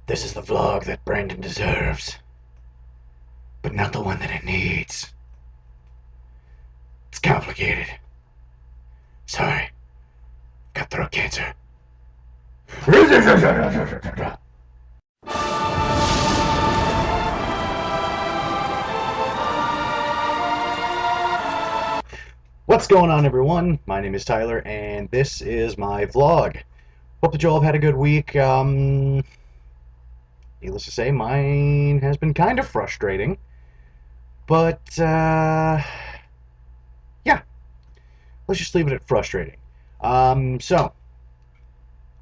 This is the vlog that Brandon deserves, but not the one that it needs. It's complicated. Sorry, got throat cancer. What's going on, everyone? My name is Tyler, and this is my vlog. Hope that you all have had a good week. Needless to say, mine has been kind of frustrating. But, yeah, let's just leave it at frustrating. So,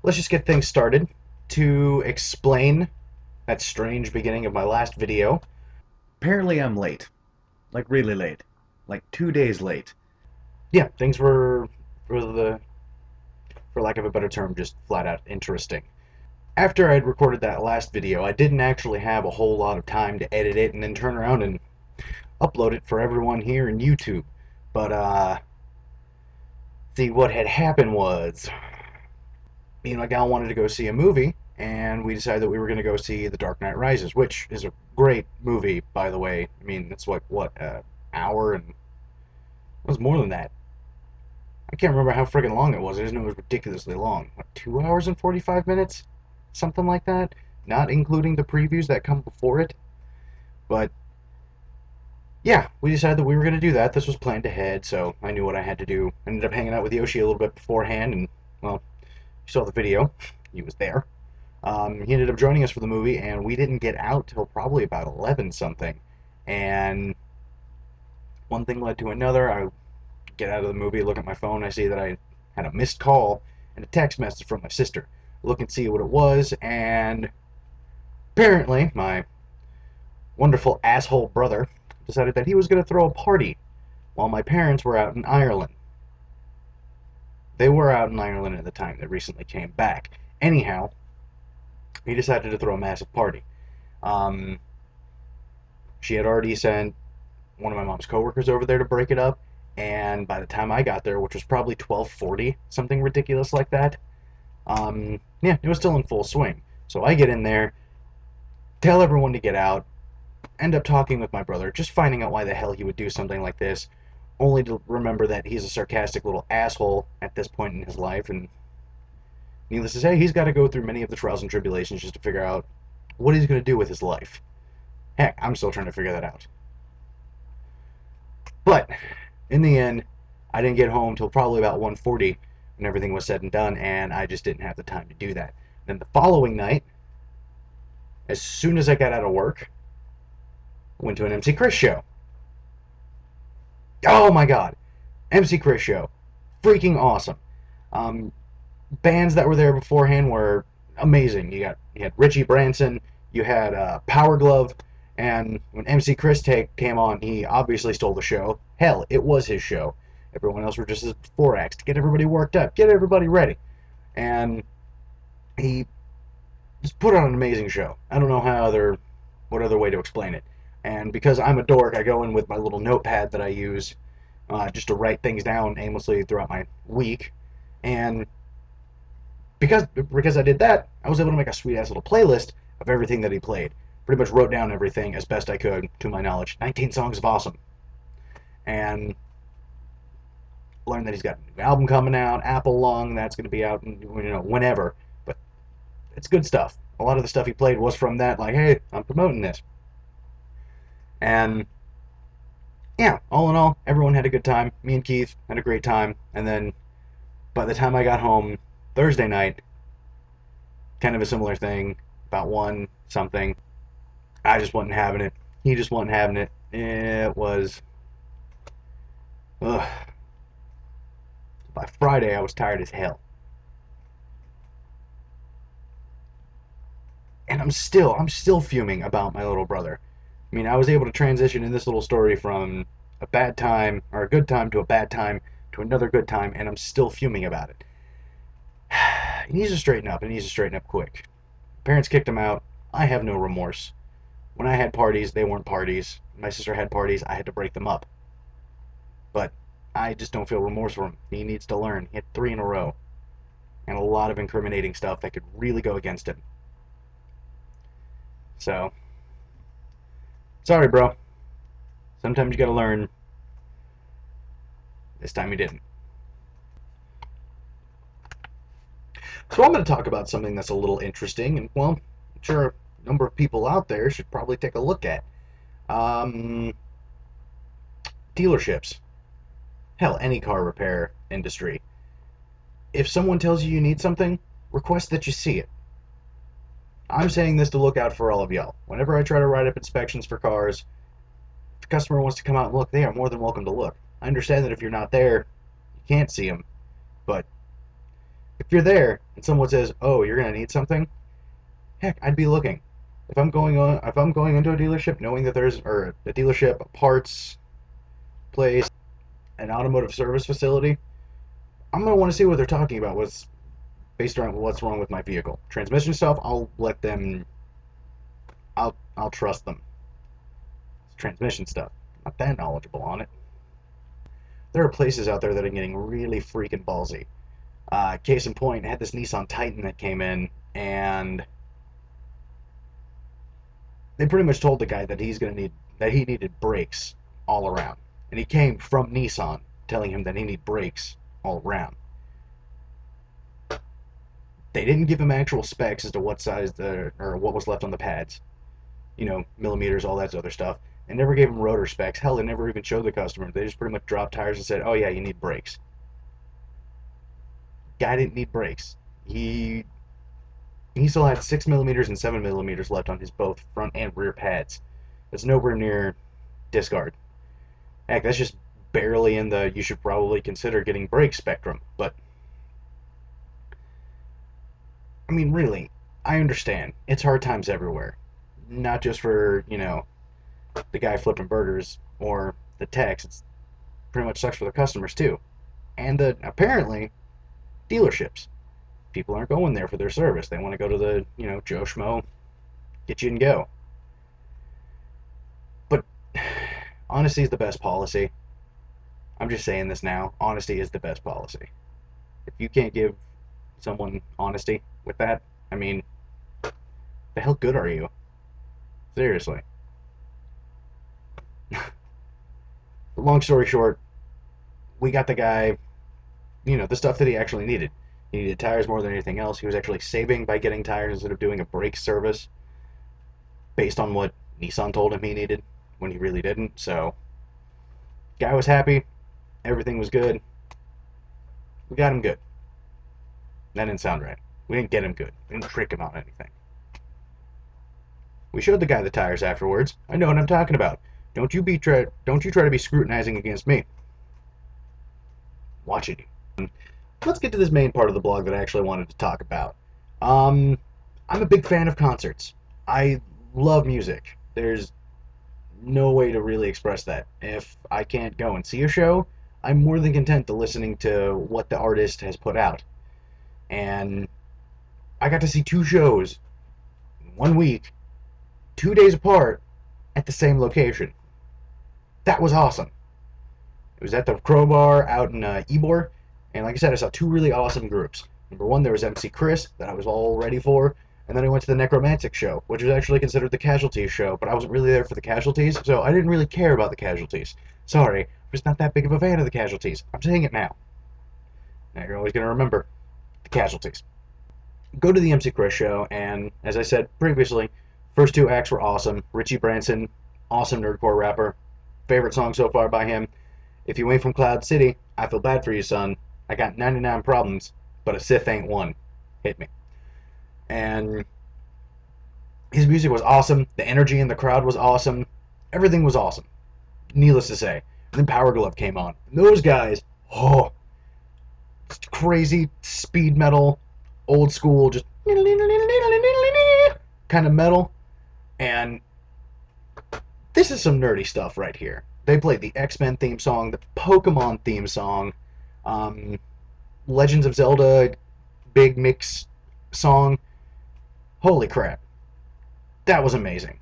let's just get things started. To explain that strange beginning of my last video, apparently I'm late. Like, really late. Like, 2 days late. Yeah, things were, for lack of a better term, just flat out interesting. After I'd recorded that last video, I didn't actually have a whole lot of time to edit it and then turn around and upload it for everyone here in YouTube. But, see, what had happened was, me and my gal wanted to go see a movie, and we decided that we were going to go see The Dark Knight Rises, which is a great movie, by the way. I mean, it's like, what, an hour, and it was more than that. I can't remember how freaking long it was. I just know it was ridiculously long. What, 2 hours and 45 minutes? Something like that? Not including the previews that come before it. But, yeah, we decided that we were going to do that. This was planned ahead, so I knew what I had to do. I ended up hanging out with Yoshi a little bit beforehand, and, well, you saw the video. He was there. He ended up joining us for the movie, and we didn't get out till probably about 11 something. And one thing led to another. I get out of the movie, look at my phone, I see that I had a missed call and a text message from my sister. Look and see what it was, and apparently my wonderful asshole brother decided that he was going to throw a party while my parents were out in Ireland. They were out in Ireland at the time. They recently came back. Anyhow, he decided to throw a massive party. She had already sent one of my mom's coworkers over there to break it up, and by the time I got there, which was probably 12:40, something ridiculous like that, yeah, it was still in full swing. So I get in there, tell everyone to get out, end up talking with my brother, just finding out why the hell he would do something like this, only to remember that he's a sarcastic little asshole at this point in his life, and needless to say, he's got to go through many of the trials and tribulations just to figure out what he's going to do with his life. Heck, I'm still trying to figure that out. But, in the end, I didn't get home till probably about 1:40 when everything was said and done, and I just didn't have the time to do that. Then the following night, as soon as I got out of work, I went to an MC Chris show. Oh my god! MC Chris show. Freaking awesome. Bands that were there beforehand were amazing. You had Richie Branson, you had Power Glove, and when MC Chris came on, he obviously stole the show. Hell, it was his show. Everyone else were just his four acts to get everybody worked up, get everybody ready. And he just put on an amazing show. I don't know what other way to explain it. And because I'm a dork, I go in with my little notepad that I use just to write things down aimlessly throughout my week. And because I did that, I was able to make a sweet-ass little playlist of everything that he played. Pretty much wrote down everything as best I could, to my knowledge. 19 songs of awesome. And learned that he's got a new album coming out, Apple Lung, that's going to be out, whenever. But it's good stuff. A lot of the stuff he played was from that, like, hey, I'm promoting this. And, yeah, all in all, everyone had a good time. Me and Keith had a great time. And then, by the time I got home Thursday night, kind of a similar thing, about 1 something. I just wasn't having it. He just wasn't having it. It was... Ugh. By Friday, I was tired as hell. And I'm still fuming about my little brother. I mean, I was able to transition in this little story from a bad time, or a good time, to a bad time, to another good time, and I'm still fuming about it. He needs to straighten up, and he needs to straighten up quick. Parents kicked him out. I have no remorse. When I had parties, they weren't parties. My sister had parties, I had to break them up. But I just don't feel remorse for him. He needs to learn. He had 3 in a row. And a lot of incriminating stuff that could really go against him. So, sorry, bro. Sometimes you gotta learn. This time you didn't. So I'm going to talk about something that's a little interesting, and well, I'm sure a number of people out there should probably take a look at. Um, Dealerships. Hell, any car repair industry. If someone tells you you need something, request that you see it. I'm saying this to look out for all of y'all. Whenever I try to write up inspections for cars, if the customer wants to come out and look, they are more than welcome to look. I understand that if you're not there, you can't see them, but if you're there and someone says, "Oh, you're gonna need something," heck, I'd be looking. If I'm going into a dealership knowing that there's or a dealership, a parts place, an automotive service facility, I'm gonna want to see what they're talking about. What's based on what's wrong with my vehicle. Transmission stuff, I'll let them. I'll trust them. It's transmission stuff, I'm not that knowledgeable on it. There are places out there that are getting really freaking ballsy. Case in point, I had this Nissan Titan that came in, and they pretty much told the guy that he needed brakes all around, and he came from Nissan telling him that he needed brakes all around. They didn't give him actual specs as to what size or what was left on the pads, millimeters, all that other stuff. They never gave him rotor specs. Hell, they never even showed the customer. They just pretty much dropped tires and said, "Oh yeah, you need brakes." Guy didn't need brakes. He still had 6 millimeters and 7 millimeters left on his both front and rear pads. That's nowhere near discard. Heck, that's just barely in the you should probably consider getting brake spectrum. But I mean, really, I understand. It's hard times everywhere. Not just for, the guy flipping burgers or the techs. It's pretty much sucks for the customers too. And apparently, dealerships. People aren't going there for their service. They want to go to the, Joe Schmo, get you and go. But honesty is the best policy. I'm just saying this now. Honesty is the best policy. If you can't give someone honesty with that, I mean, the hell good are you? Seriously. Long story short, we got the guy, the stuff that he actually needed. He needed tires more than anything else. He was actually saving by getting tires instead of doing a brake service based on what Nissan told him he needed when he really didn't. So, guy was happy. Everything was good. We got him good. That didn't sound right. We didn't get him good. We didn't trick him on anything. We showed the guy the tires afterwards. I know what I'm talking about. Don't you try to be scrutinizing against me. Watching you. Let's get to this main part of the blog that I actually wanted to talk about. I'm a big fan of concerts. I love music. There's no way to really express that. If I can't go and see a show, I'm more than content to listening to what the artist has put out. And I got to see 2 shows in 1 week, 2 days apart, at the same location. That was awesome. It was at the Crowbar out in Ybor, and like I said, I saw 2 really awesome groups. Number 1, there was MC Chris, that I was all ready for, and then I went to the Nekromantix show, which was actually considered the Casualties show, but I wasn't really there for the Casualties, so I didn't really care about the Casualties. Sorry, I'm just not that big of a fan of the Casualties. I'm saying it now. Now you're always going to remember the Casualties. Go to the MC Chris show, and as I said previously, first 2 acts were awesome. Richie Branson, awesome nerdcore rapper. Favorite song so far by him. If you ain't from Cloud City, I feel bad for you, son. I got 99 problems, but a Sith ain't one. Hit me. And his music was awesome. The energy in the crowd was awesome. Everything was awesome. Needless to say. And then Power Glove came on. And those guys, crazy speed metal, old school, just kind of metal. And this is some nerdy stuff right here. They played the X-Men theme song, the Pokemon theme song, Legends of Zelda big mix song. Holy crap. That was amazing.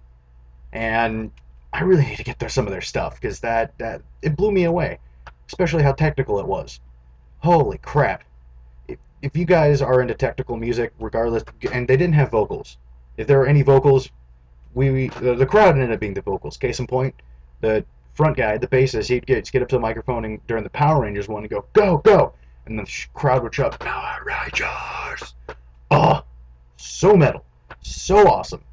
And I really need to get some of their stuff, because that it blew me away. Especially how technical it was. Holy crap. If you guys are into technical music, regardless, and they didn't have vocals. If there are any vocals, the crowd ended up being the vocals. Case in point, the front guy, the bassist, he'd get up to the microphone and during the Power Rangers one and go, go, go! And the crowd would shout, Power Rangers! Oh, so metal. So awesome.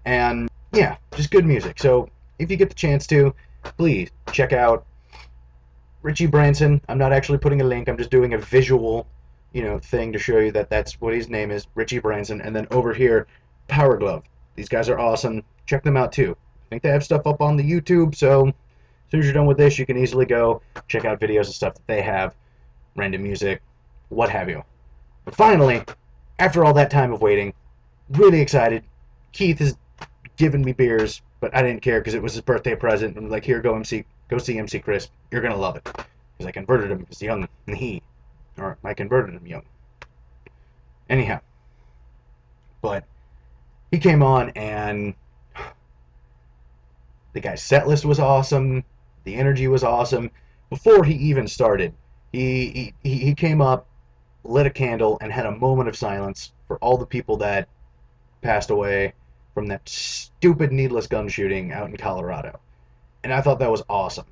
And yeah, just good music. So if you get the chance to, please check out Richie Branson. I'm not actually putting a link. I'm just doing a visual, thing to show you that that's what his name is, Richie Branson. And then over here, Power Glove. These guys are awesome. Check them out too. I think they have stuff up on the YouTube, so as soon as you're done with this, you can easily go check out videos and stuff that they have, random music, what have you. But finally, after all that time of waiting, really excited. Keith has given me beers, but I didn't care because it was his birthday present. I'm like, here, go see MC Chris. You're gonna love it because I converted him as young, and I converted him young. Anyhow, but he came on and the guy's set list was awesome. The energy was awesome. Before he even started, he came up, lit a candle, and had a moment of silence for all the people that passed away from that stupid needless gun shooting out in Colorado. And I thought that was awesome.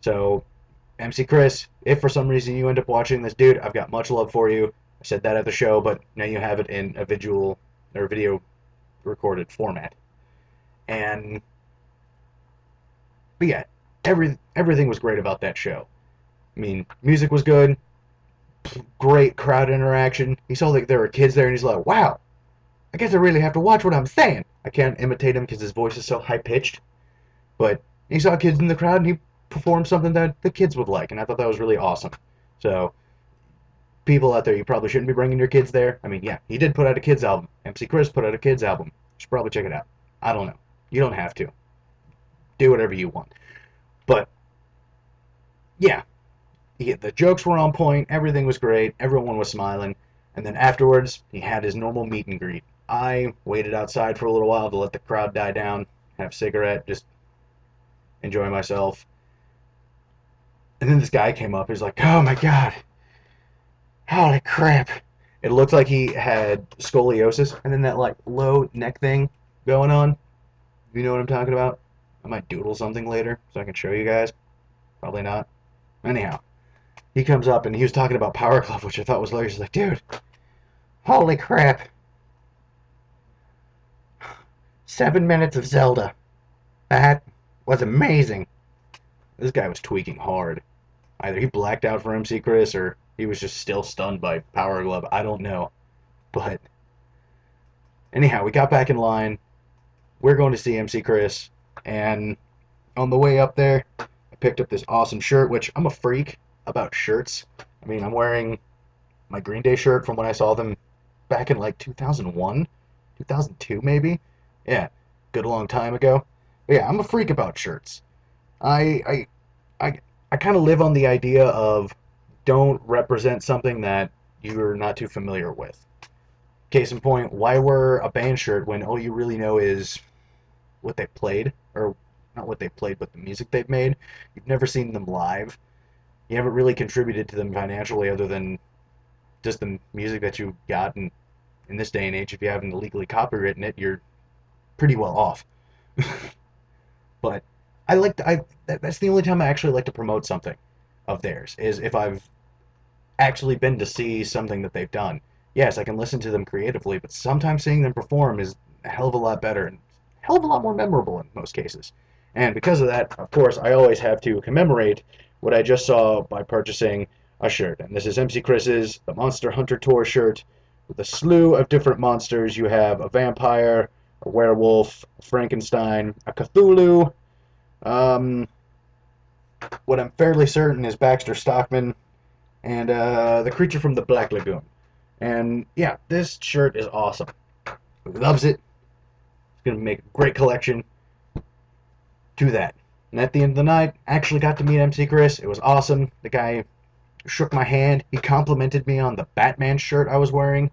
So, MC Chris, if for some reason you end up watching this, dude, I've got much love for you. I said that at the show, but now you have it in a visual or video recorded format. And but yeah, everything was great about that show. I mean, music was good, great crowd interaction. He saw that there were kids there, and he's like, wow, I guess I really have to watch what I'm saying. I can't imitate him because his voice is so high-pitched, but he saw kids in the crowd, and he performed something that the kids would like, and I thought that was really awesome. So, people out there, you probably shouldn't be bringing your kids there. I mean, yeah, he did put out a kids album. MC Chris put out a kids album. You should probably check it out. I don't know. You don't have to. Do whatever you want. But, yeah, the jokes were on point. Everything was great. Everyone was smiling. And then afterwards, he had his normal meet and greet. I waited outside for a little while to let the crowd die down, have a cigarette, just enjoy myself. And then this guy came up. He's like, oh my god. Holy crap. It looked like he had scoliosis and then that like low neck thing going on. You know what I'm talking about? I might doodle something later so I can show you guys. Probably not. Anyhow, he comes up and he was talking about Power Glove, which I thought was hilarious. He's like, dude, holy crap. 7 minutes of Zelda. That was amazing. This guy was tweaking hard. Either he blacked out for MC Chris or he was just still stunned by Power Glove. I don't know. But anyhow, we got back in line. We're going to see MC Chris. And on the way up there, I picked up this awesome shirt, which I'm a freak about shirts. I mean, I'm wearing my Green Day shirt from when I saw them back in like 2001, 2002 maybe. Yeah, good long time ago. But yeah, I'm a freak about shirts. I kind of live on the idea of don't represent something that you're not too familiar with. Case in point, why wear a band shirt when all you really know is what they played, or not what they played, but the music they've made? You've never seen them live. You haven't really contributed to them financially other than just the music that you got. And in this day and age, if you haven't illegally copywritten it, you're pretty well off. But that's the only time I actually like to promote something of theirs, is if I've actually been to see something that they've done. Yes, I can listen to them creatively, but sometimes seeing them perform is a hell of a lot better and a hell of a lot more memorable in most cases. And because of that, of course, I always have to commemorate what I just saw by purchasing a shirt. And this is MC Chris's The Monster Hunter Tour shirt with a slew of different monsters. You have a vampire, a werewolf, a Frankenstein, a Cthulhu, what I'm fairly certain is Baxter Stockman, and the creature from the Black Lagoon. And yeah, this shirt is awesome. Loves it. It's going to make a great collection. Do that. And at the end of the night, I actually got to meet MC Chris. It was awesome. The guy shook my hand. He complimented me on the Batman shirt I was wearing.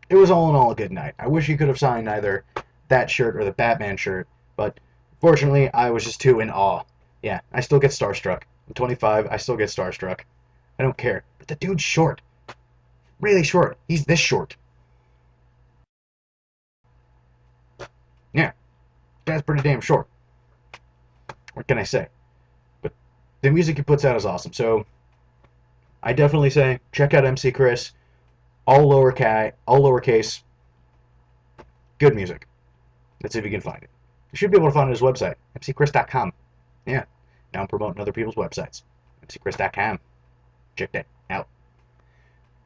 It was all in all a good night. I wish he could have signed either that shirt or the Batman shirt, but fortunately, I was just too in awe. Yeah, I still get starstruck. I'm 25, I still get starstruck. I don't care. But the dude's short. Really short. He's this short. That's pretty damn short. What can I say? But the music he puts out is awesome. So I definitely say check out MC Chris. All lowercase. Good music. Let's see if you can find it. You should be able to find it on his website, mcchris.com. Yeah. Now I'm promoting other people's websites. mcchris.com. Check that out.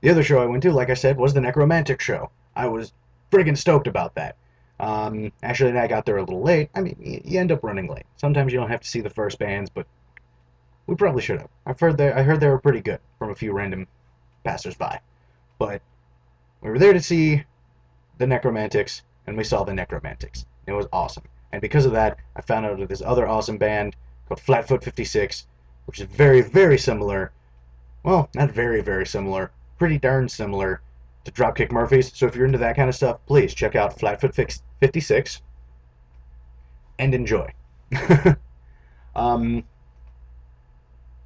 The other show I went to, like I said, was the Nekromantix show. I was friggin' stoked about that. Actually, I got there a little late. I mean, you end up running late. Sometimes you don't have to see the first bands, but we probably should have. I heard they were pretty good from a few random passersby. But we were there to see the Nekromantix, and we saw the Nekromantix. It was awesome. And because of that, I found out of this other awesome band called Flatfoot 56, which is very, very similar. Well, not very, very similar. Pretty darn similar to Dropkick Murphys. So if you're into that kind of stuff, please check out Flatfoot 56 and enjoy. But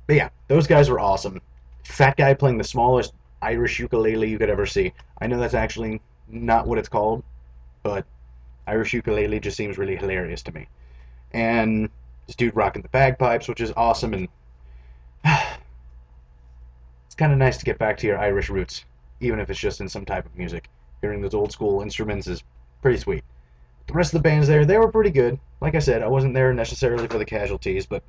yeah, those guys were awesome. Fat guy playing the smallest Irish ukulele you could ever see. I know that's actually not what it's called, but Irish ukulele just seems really hilarious to me. And this dude rocking the bagpipes, which is awesome, and it's kind of nice to get back to your Irish roots, even if it's just in some type of music. Hearing those old school instruments is pretty sweet. The rest of the bands there, they were pretty good. Like I said, I wasn't there necessarily for the casualties, but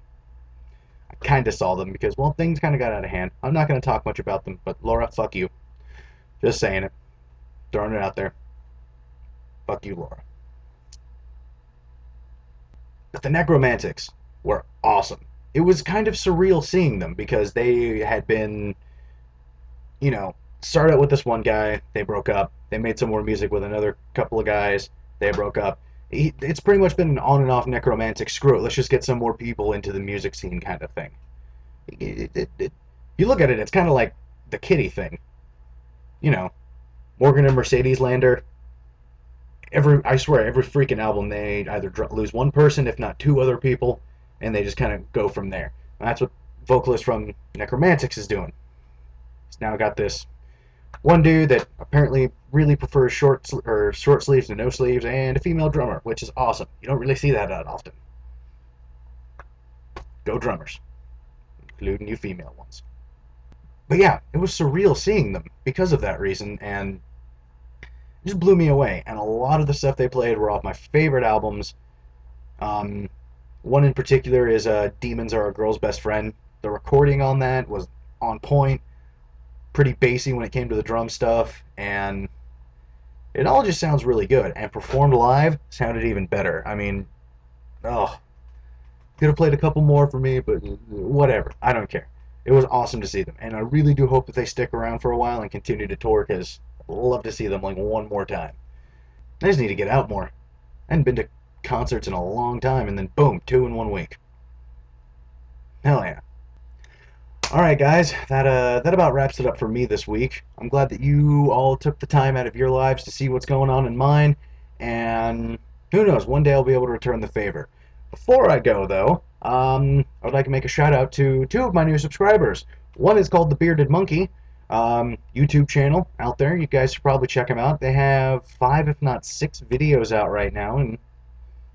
I kind of saw them because, well, things kind of got out of hand. I'm not going to talk much about them, but Laura, fuck you. Just saying it. Throwing it out there. Fuck you, Laura. But the Nekromantix were awesome. It was kind of surreal seeing them because they had been, started out with this one guy, they broke up. They made some more music with another couple of guys, they broke up. It's pretty much been an on and off Nekromantix, screw it, let's just get some more people into the music scene kind of thing. You look at it, it's kind of like the Kitty thing. Morgan and Mercedes Lander. I swear, every freaking album, they either lose one person, if not two other people, and they just kind of go from there. And that's what vocalist from Nekromantix is doing. He's now got this one dude that apparently really prefers short sleeves to no sleeves, and a female drummer, which is awesome. You don't really see that often. Go drummers, including you female ones. But yeah, it was surreal seeing them because of that reason, and it just blew me away. And a lot of the stuff they played were off my favorite albums. One in particular is Demons Are a Girl's Best Friend. The recording on that was on point, pretty bassy when it came to the drum stuff, and it all just sounds really good. And performed live, sounded even better. I mean, could have played a couple more for me, but whatever. I don't care. It was awesome to see them, and I really do hope that they stick around for a while and continue to tour, because I'd love to see them like one more time. I just need to get out more. I hadn't been to concerts in a long time, and then boom, 2 in 1 week. Hell yeah. Alright guys, that about wraps it up for me this week. I'm glad that you all took the time out of your lives to see what's going on in mine, and who knows, one day I'll be able to return the favor. Before I go, though, I would like to make a shout out to 2 of my new subscribers. One is called The Bearded Monkey, YouTube channel out there. You guys should probably check them out. They have 5, if not 6 videos out right now, and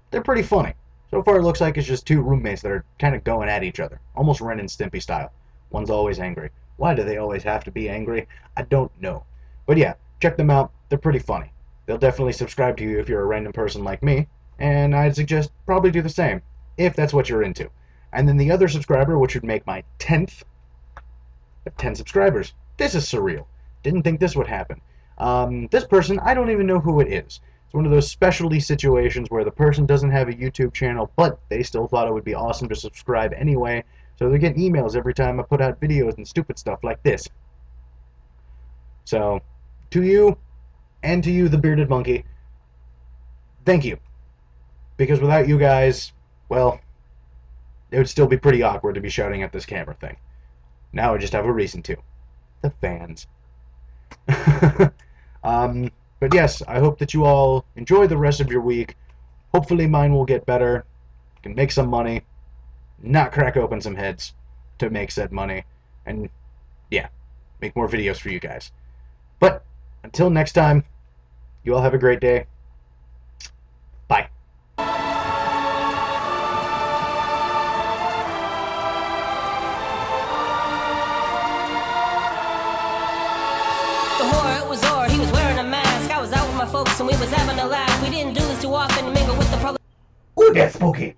they're pretty funny. So far it looks like it's just 2 roommates that are kind of going at each other, almost Ren and Stimpy style. One's always angry. Why do they always have to be angry? I don't know. But yeah, check them out. They're pretty funny. They'll definitely subscribe to you if you're a random person like me, and I'd suggest probably do the same, if that's what you're into. And then the other subscriber, which would make my 10th, 10 subscribers. This is surreal. Didn't think this would happen. This person, I don't even know who it is. It's one of those specialty situations where the person doesn't have a YouTube channel, but they still thought it would be awesome to subscribe anyway, so they're getting emails every time I put out videos and stupid stuff like this. So, to you, and to you, the Bearded Monkey, thank you. Because without you guys, well, it would still be pretty awkward to be shouting at this camera thing. Now I just have a reason to. The fans. But yes, I hope that you all enjoy the rest of your week. Hopefully mine will get better. Can make some money. Not crack open some heads to make said money. And yeah, make more videos for you guys. But until next time, you all have a great day. Bye. we was having a laugh. We didn't do this too often, mingle with the pro. Ooh, that's spooky.